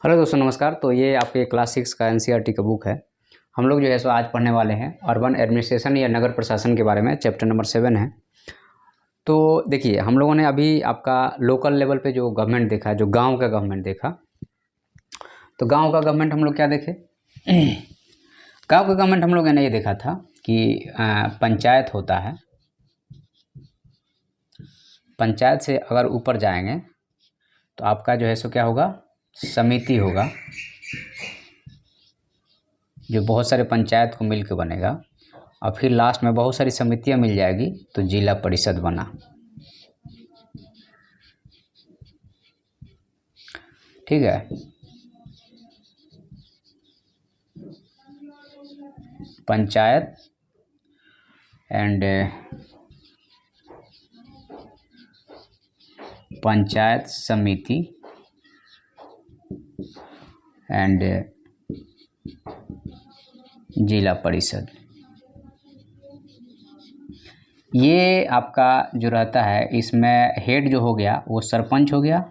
Hello दोस्तों नमस्कार। तो ये आपके क्लास 6 का एनसीईआरटी का बुक है। हम लोग जो है सो आज पढ़ने वाले हैं अर्बन एडमिनिस्ट्रेशन या नगर प्रशासन के बारे में। चैप्टर नंबर 7 है। तो देखिए, हम लोगों ने अभी आपका लोकल लेवल पे जो गवर्नमेंट देखा, जो गांव का गवर्नमेंट देखा। तो गांव का गवर्नमेंट हम लोग क्या देखे? गांव का गवर्नमेंट हम लोगों ने ये देखा था कि पंचायत होता है। पंचायत से अगर ऊपर जाएंगे तो आपका जो है सो क्या होगा? समिति होगा, जो बहुत सारे पंचायत को मिलकर बनेगा। और फिर लास्ट में बहुत सारी समितियां मिल जाएगी तो जिला परिषद बना। ठीक है। पंचायत एंड पंचायत समिति एंड जिला परिषद, ये आपका जो रहता है, इसमें हेड जो हो गया वो सरपंच हो गया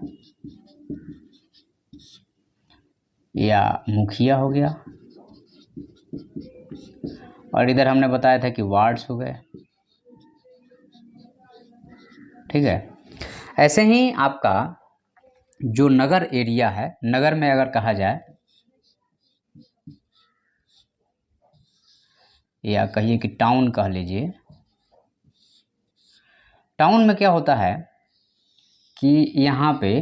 या मुखिया हो गया, और इधर हमने बताया था कि वार्ड्स हो गए। ठीक है। ऐसे ही आपका जो नगर एरिया है, नगर में अगर कहा जाए या कहिए कि टाउन कह लीजिए, टाउन में क्या होता है कि यहाँ पे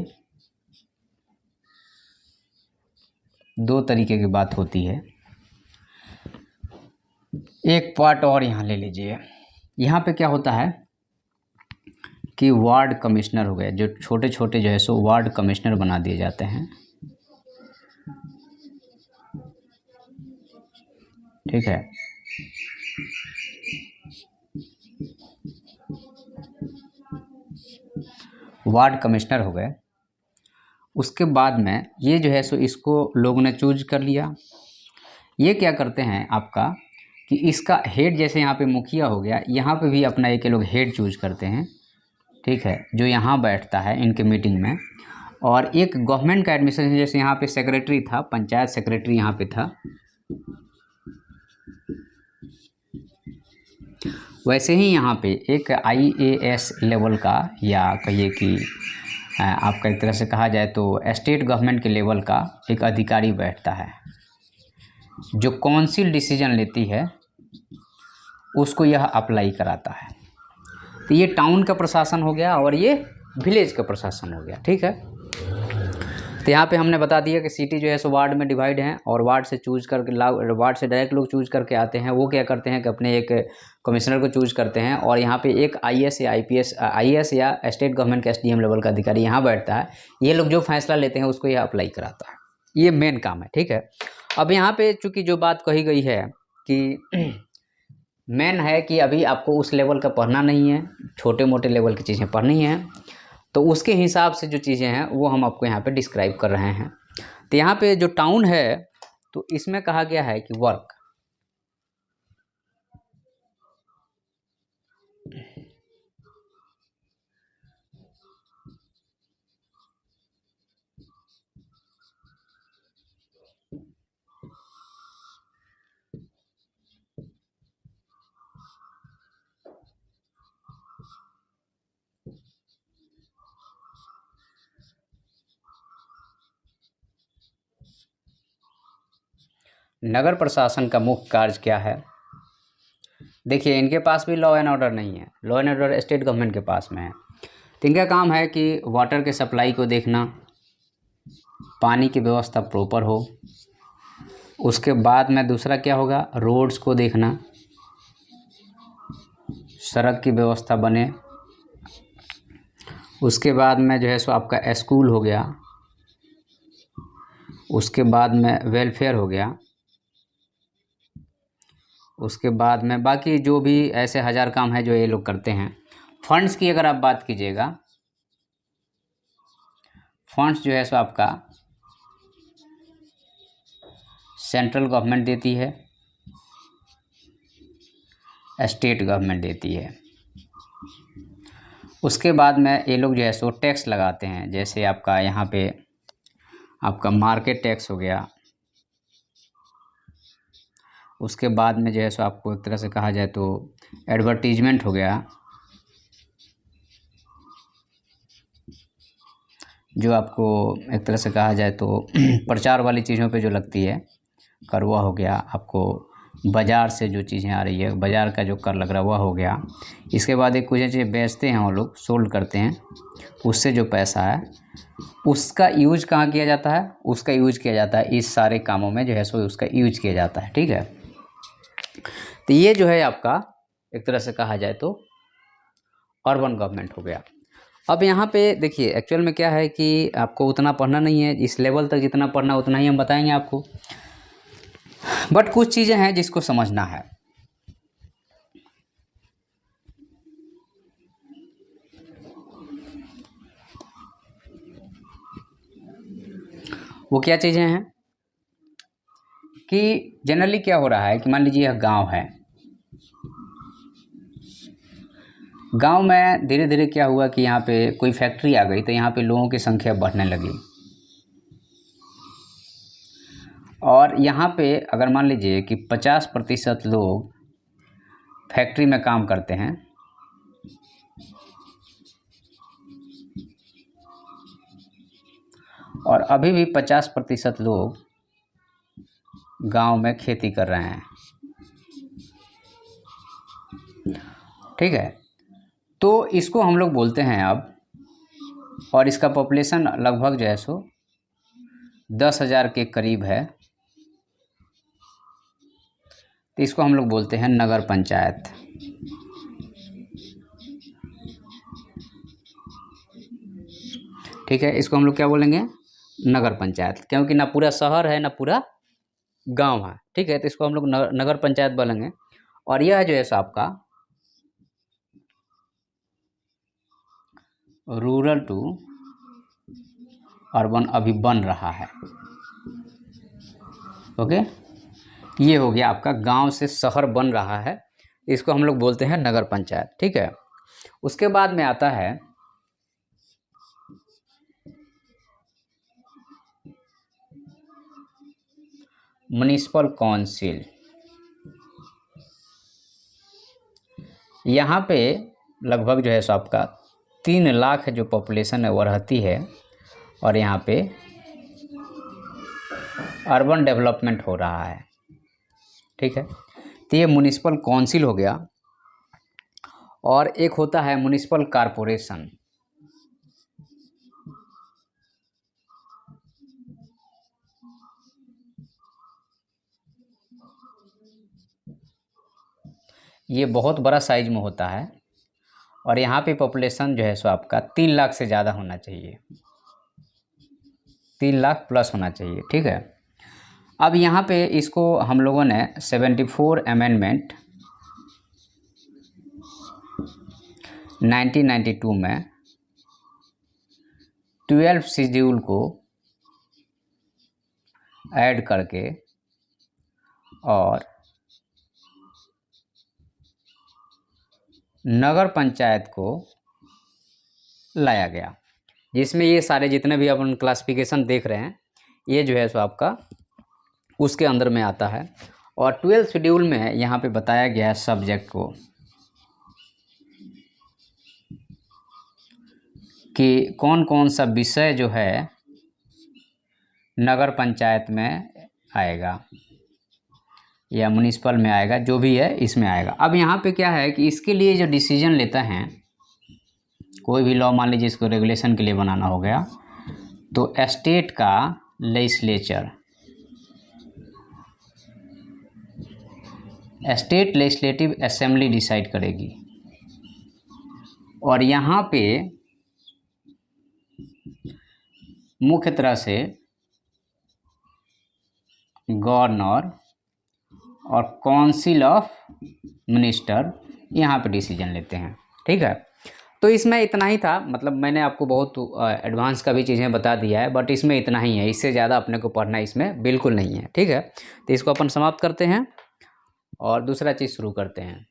दो तरीके की बात होती है। एक पार्ट और यहाँ ले लीजिए। यहाँ पे क्या होता है कि वार्ड कमिश्नर हो गए, जो छोटे छोटे जो है सो वार्ड कमिश्नर बना दिए जाते हैं। ठीक है। वार्ड कमिश्नर हो गए। उसके बाद में ये जो है सो इसको लोगों ने चूज कर लिया। ये क्या करते हैं आपका कि इसका हेड, जैसे यहाँ पे मुखिया हो गया, यहाँ पे भी अपना एक लोग हेड चूज करते हैं। ठीक है। जो यहाँ बैठता है इनके मीटिंग में। और एक गवर्नमेंट का एडमिनिस्ट्रेशन, जैसे यहाँ पे सेक्रेटरी था, पंचायत सेक्रेटरी यहाँ पे था, वैसे ही यहाँ पे एक IAS लेवल का, या कहिए कि आपका एक तरह से कहा जाए तो स्टेट गवर्नमेंट के लेवल का एक अधिकारी बैठता है, जो काउंसिल डिसीजन लेती है उसको यह अप्लाई कराता है। तो ये टाउन का प्रशासन हो गया और ये विलेज का प्रशासन हो गया। ठीक है। तो यहाँ पे हमने बता दिया कि सिटी जो है सो वार्ड में डिवाइड है, और वार्ड से चूज करके, वार्ड से डायरेक्ट लोग चूज करके आते हैं। वो क्या करते हैं कि अपने एक कमिश्नर को चूज करते हैं, और यहाँ पे एक IAS या स्टेट गवर्नमेंट का SDM लेवल का अधिकारी यहाँ बैठता है। ये लोग जो फैसला लेते हैं उसको यह अप्लाई कराता है। ये मेन काम है। ठीक है। अब यहाँ पे चूँकि जो बात कही गई है कि मेन है कि अभी आपको उस लेवल का पढ़ना नहीं है, छोटे मोटे लेवल की चीज़ें पढ़नी है, तो उसके हिसाब से जो चीज़ें हैं वो हम आपको यहाँ पे डिस्क्राइब कर रहे हैं। तो यहाँ पे जो टाउन है, तो इसमें कहा गया है कि वर्क, नगर प्रशासन का मुख्य कार्य क्या है? देखिए, इनके पास भी लॉ एंड ऑर्डर नहीं है। Law and order state government के पास में है। तो इनका काम है कि वाटर के सप्लाई को देखना, पानी की व्यवस्था प्रॉपर हो। उसके बाद में दूसरा क्या होगा? रोड्स को देखना, सड़क की व्यवस्था बने। उसके बाद में जो है सो आपका स्कूल हो गया। उसके बाद में वेलफेयर हो गया। उसके बाद में बाकी जो भी ऐसे 1000 काम है जो ये लोग करते हैं। फंड्स की अगर आप बात कीजिएगा, फंड्स जो है सो आपका सेंट्रल गवर्नमेंट देती है, स्टेट गवर्नमेंट देती है। उसके बाद में ये लोग जो है सो टैक्स लगाते हैं। जैसे आपका यहाँ पे आपका मार्केट टैक्स हो गया, उसके बाद में जो है सो आपको एक तरह से कहा जाए तो एडवर्टीजमेंट हो गया, जो आपको एक तरह से कहा जाए तो प्रचार वाली चीज़ों पे जो लगती है कर, वह हो गया। आपको बाज़ार से जो चीज़ें आ रही है, बाज़ार का जो कर लग रहा है वह हो गया। इसके बाद एक कुछ चीज़ें बेचते हैं वो लोग, सोल्ड करते हैं, उससे जो पैसा है उसका यूज कहाँ किया जाता है, उसका यूज किया जाता है इस सारे कामों में जो है सो उसका यूज किया जाता है। ठीक है, तो ये जो है आपका एक तरह से कहा जाए तो अर्बन गवर्नमेंट हो गया। अब यहाँ पे देखिए एक्चुअल में क्या है कि आपको उतना पढ़ना नहीं है, इस लेवल तक जितना पढ़ना उतना ही हम बताएंगे आपको, बट कुछ चीज़ें हैं जिसको समझना है। वो क्या चीज़ें हैं कि जनरली क्या हो रहा है कि मान लीजिए यह गांव है, गांव में धीरे धीरे क्या हुआ कि यहाँ पे कोई फैक्ट्री आ गई तो यहाँ पे लोगों की संख्या बढ़ने लगी, और यहाँ पे अगर मान लीजिए कि 50% लोग फैक्ट्री में काम करते हैं और अभी भी 50% लोग गांव में खेती कर रहे हैं। ठीक है, तो इसको हम लोग बोलते हैं अब, और इसका पॉपुलेशन लगभग जो है सो 10,000 के करीब है, तो इसको हम लोग बोलते हैं नगर पंचायत। ठीक है, इसको हम लोग क्या बोलेंगे, नगर पंचायत, क्योंकि ना पूरा शहर है ना पूरा गांव है। ठीक है, तो इसको हम लोग नगर पंचायत बोलेंगे। और यह जो है सो आपका रूरल टू अर्बन अभी बन रहा है। ओके, ये हो गया आपका गांव से शहर बन रहा है, इसको हम लोग बोलते हैं नगर पंचायत। ठीक है, उसके बाद में आता है म्युनिसिपल काउंसिल। यहाँ पे लगभग जो है सो आपका 3 लाख जो पॉपुलेशन है वो रहती है, और यहाँ पे अर्बन डेवलपमेंट हो रहा है। ठीक है, तो ये म्युनिसिपल काउंसिल हो गया, और एक होता है म्युनिसिपल कॉरपोरेशन। ये बहुत बड़ा साइज में होता है, और यहाँ पे पॉपुलेशन जो है सो आपका 3 लाख से ज़्यादा होना चाहिए, 3 लाख प्लस होना चाहिए। ठीक है, अब यहाँ पे इसको हम लोगों ने 74 अमेंडमेंट 1992 में 12 शेड्यूल को ऐड करके और नगर पंचायत को लाया गया, जिसमें ये सारे जितने भी अपन क्लासिफिकेशन देख रहे हैं ये जो है सो आपका उसके अंदर में आता है। और 12 शेड्यूल में यहाँ पे बताया गया है सब्जेक्ट को कि कौन कौन सा विषय जो है नगर पंचायत में आएगा या म्युनिसिपल में आएगा, जो भी है इसमें आएगा। अब यहाँ पे क्या है कि इसके लिए जो डिसीजन लेता है, कोई भी लॉ मान लीजिए इसको रेगुलेशन के लिए बनाना हो गया, तो स्टेट का legislature, state legislative assembly decide करेगी। और यहाँ पे मुख्य तरह से गवर्नर और काउंसिल ऑफ मिनिस्टर यहाँ पे डिसीजन लेते हैं। ठीक है, तो इसमें इतना ही था, मतलब मैंने आपको बहुत एडवांस का भी चीज़ें बता दिया है, बट इसमें इतना ही है, इससे ज़्यादा अपने को पढ़ना इसमें बिल्कुल नहीं है। ठीक है, तो इसको अपन समाप्त करते हैं और दूसरा चीज़ शुरू करते हैं।